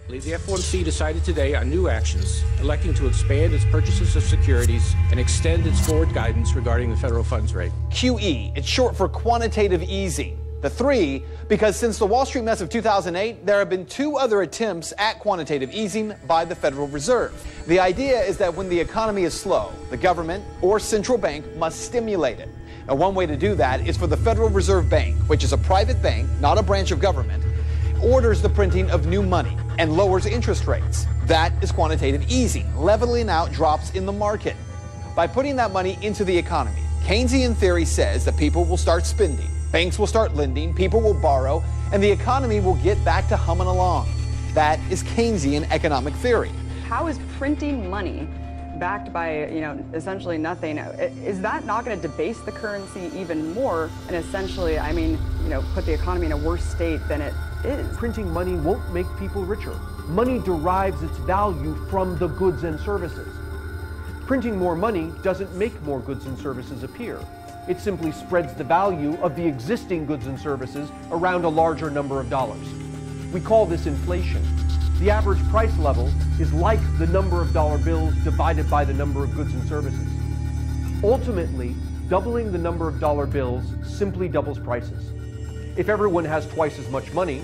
The FOMC decided today on new actions, electing to expand its purchases of securities and extend its forward guidance regarding the federal funds rate. QE, it's short for quantitative easing. The three, because since the Wall Street mess of 2008, there have been two other attempts at quantitative easing by the Federal Reserve. The idea is that when the economy is slow, the government or central bank must stimulate it. Now, one way to do that is for the Federal Reserve Bank, which is a private bank, not a branch of government, orders the printing of new money and lowers interest rates. That is quantitative easing, leveling out drops in the market. By putting that money into the economy, Keynesian theory says that people will start spending, banks will start lending, people will borrow, and the economy will get back to humming along. That is Keynesian economic theory. How is printing money backed by, essentially nothing, is that not going to debase the currency even more and essentially, put the economy in a worse state than it is? Printing money won't make people richer. Money derives its value from the goods and services. Printing more money doesn't make more goods and services appear. It simply spreads the value of the existing goods and services around a larger number of dollars. We call this inflation. The average price level is like the number of dollar bills divided by the number of goods and services. Ultimately, doubling the number of dollar bills simply doubles prices. If everyone has twice as much money,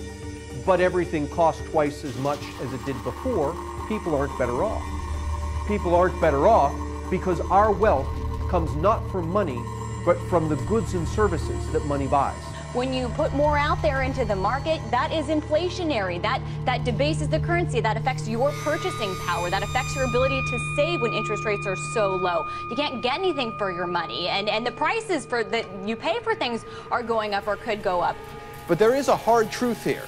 but everything costs twice as much as it did before, people aren't better off. People aren't better off because our wealth comes not from money, but from the goods and services that money buys. When you put more out there into the market, that is inflationary. That debases the currency. That affects your purchasing power. That affects your ability to save when interest rates are so low. You can't get anything for your money, and the prices that you pay for things are going up or could go up. But there is a hard truth here.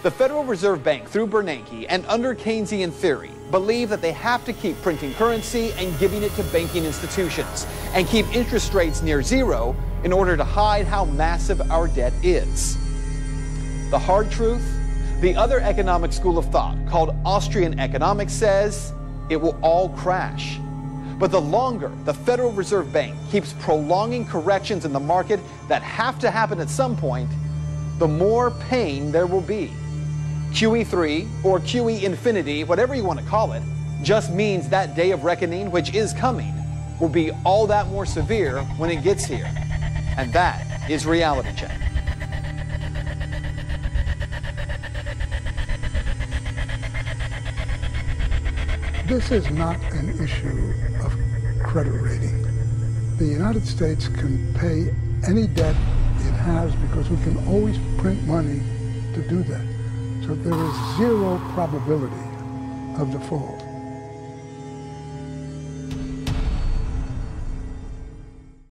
The Federal Reserve Bank, through Bernanke and under Keynesian theory, believe that they have to keep printing currency and giving it to banking institutions and keep interest rates near zero in order to hide how massive our debt is. The hard truth, the other economic school of thought, called Austrian economics, says it will all crash. But the longer the Federal Reserve Bank keeps prolonging corrections in the market that have to happen at some point, the more pain there will be. QE3 or QE infinity, whatever you want to call it, just means that day of reckoning, which is coming, will be all that more severe when it gets here. And that is Reality Check. This is not an issue of credit rating. The United States can pay any debt it has because we can always print money to do that. So there is zero probability of default.